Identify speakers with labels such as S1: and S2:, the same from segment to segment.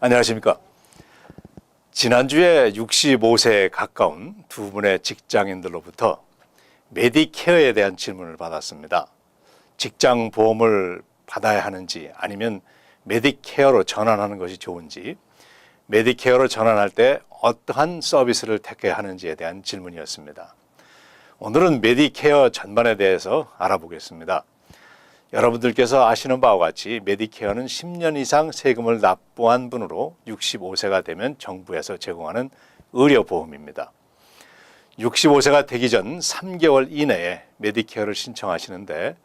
S1: 안녕하십니까. 지난주에 65세에 가까운 두 분의 직장인들로부터 메디케어에 대한 질문을 받았습니다. 직장 보험을 받아야 하는지 아니면 메디케어로 전환하는 것이 좋은지, 메디케어로 전환할 때 어떠한 서비스를 택해야 하는지에 대한 질문이었습니다. 오늘은 메디케어 전반에 대해서 알아보겠습니다. 여러분들께서 아시는 바와 같이 메디케어는 10년 이상 세금을 납부한 분으로 65세가 되면 정부에서 제공하는 의료보험입니다. 65세가 되기 전 3개월 이내에 메디케어를 신청하시는데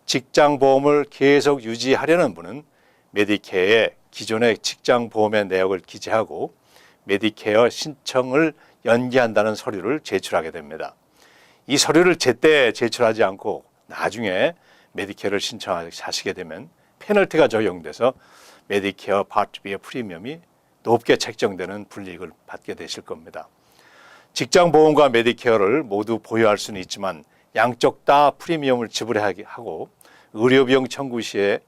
S1: 직장보험을 계속 유지하려는 분은 메디케어에 기존의 직장보험의 내역을 기재하고 메디케어 신청을 연기한다는 서류를 제출하게 됩니다. 이 서류를 제때 제출하지 않고 나중에 메디케어를 신청하시게 되면 페널티가 적용돼서 메디케어 파트 B의 프리미엄이 높게 책정되는 불이익을 받게 되실 겁니다. 직장보험과 메디케어를 모두 보유할 수는 있지만 양쪽 다 프리미엄을 지불하게 하고 의료비용 청구 시에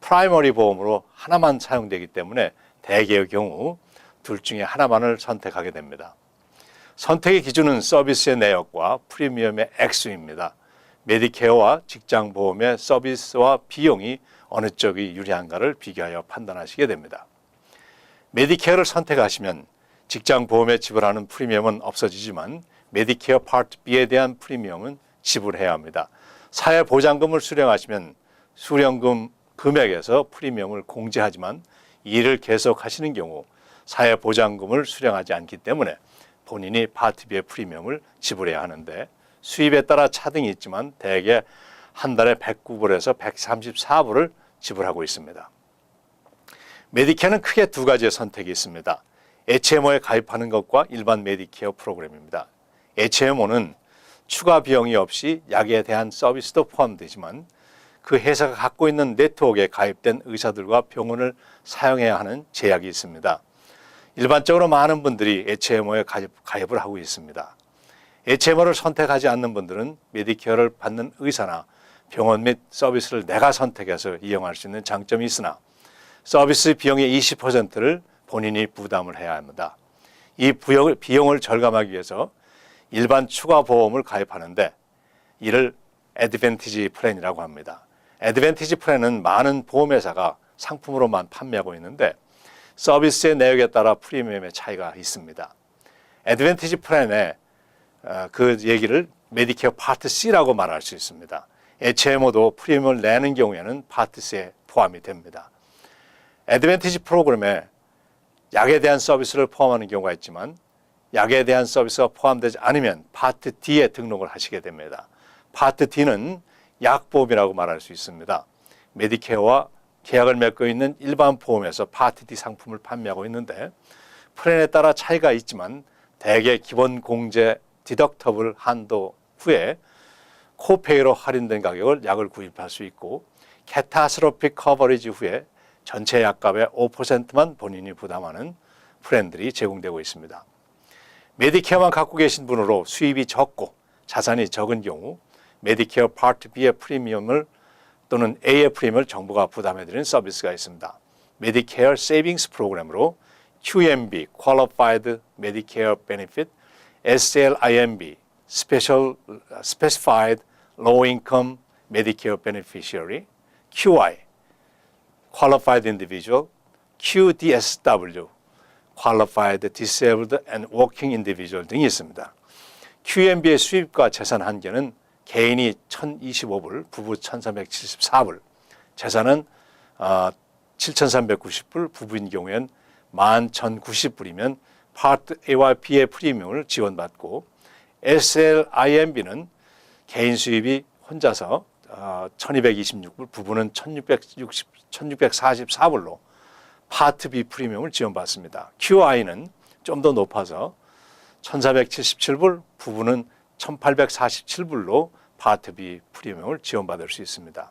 S1: 프라이머리 보험으로 하나만 사용되기 때문에 대개의 경우 둘 중에 하나만을 선택하게 됩니다. 선택의 기준은 서비스의 내역과 프리미엄의 액수입니다. 메디케어와 직장보험의 서비스와 비용이 어느 쪽이 유리한가를 비교하여 판단하시게 됩니다. 메디케어를 선택하시면 직장보험에 지불하는 프리미엄은 없어지지만 메디케어 파트 B에 대한 프리미엄은 지불해야 합니다. 사회보장금을 수령하시면 수령금 금액에서 프리미엄을 공제하지만 일을 계속하시는 경우 사회보장금을 수령하지 않기 때문에 본인이 파트 B의 프리미엄을 지불해야 하는데 수입에 따라 차등이 있지만 대개 한 달에 109불에서 134불을 지불하고 있습니다. 메디케어는 크게 두 가지의 선택이 있습니다. HMO에 가입하는 것과 일반 메디케어 프로그램입니다. HMO는 추가 비용이 없이 약에 대한 서비스도 포함되지만 그 회사가 갖고 있는 네트워크에 가입된 의사들과 병원을 사용해야 하는 제약이 있습니다. 일반적으로 많은 분들이 HMO에 가입을 하고 있습니다. HMO를 선택하지 않는 분들은 메디케어를 받는 의사나 병원 및 서비스를 내가 선택해서 이용할 수 있는 장점이 있으나 서비스 비용의 20%를 본인이 부담을 해야 합니다. 이 비용을 절감하기 위해서 일반 추가 보험을 가입하는데 이를 애드밴티지 플랜이라고 합니다. 애드밴티지 플랜은 많은 보험회사가 상품으로만 판매하고 있는데 서비스의 내역에 따라 프리미엄의 차이가 있습니다. 애드밴티지 플랜에 그 얘기를 메디케어 파트 C라고 말할 수 있습니다. HMO도 프리미엄을 내는 경우에는 파트 C에 포함이 됩니다. 애드밴티지 프로그램에 약에 대한 서비스를 포함하는 경우가 있지만 약에 대한 서비스가 포함되지 않으면 파트 D에 등록을 하시게 됩니다. 파트 D는 약보험이라고 말할 수 있습니다. 메디케어와 계약을 맺고 있는 일반 보험에서 파트 D 상품을 판매하고 있는데 플랜에 따라 차이가 있지만 대개 기본 공제 디덕터블 한도 후에 코페이로 할인된 가격을 약을 구입할 수 있고 캐타스트로픽 커버리지 후에 전체 약값의 5%만 본인이 부담하는 플랜들이 제공되고 있습니다. 메디케어만 갖고 계신 분으로 수입이 적고 자산이 적은 경우 메디케어 파트 B의 프리미엄을 또는 A의 프리미엄을 정부가 부담해드리는 서비스가 있습니다. 메디케어 세이빙스 프로그램으로 QMB, Qualified Medicare Benefit, SLIMB, Specified Low Income Medicare Beneficiary, QI, Qualified Individual, QDSW, Qualified Disabled and Working Individual 등이 있습니다. QMB의 수입과 재산 한계는 개인이 1,025불, 부부 1,374불, 재산은 7,390불, 부부인 경우엔 11,090불이면 파트 A와 B의 프리미엄을 지원받고 SLIMB는 개인 수입이 혼자서 1,226불, 부부는 1,644불로 파트 B 프리미엄을 지원받습니다. QI는 좀 더 높아서 1,477불, 부부는 1,847불로 파트 B 프리미엄을 지원받을 수 있습니다.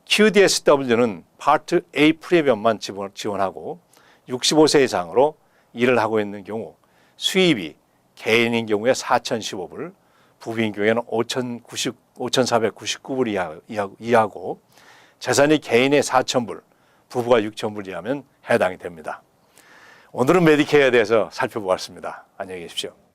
S1: QDSW는 파트 A 프리미엄만 지원하고 65세 이상으로 일을 하고 있는 경우 수입이 개인인 경우에 4,015불, 부부인 경우에는 5,499불 이하고 재산이 개인의 4,000불, 부부가 6,000불 이하면 해당이 됩니다. 오늘은 메디케어에 대해서 살펴보았습니다. 안녕히 계십시오.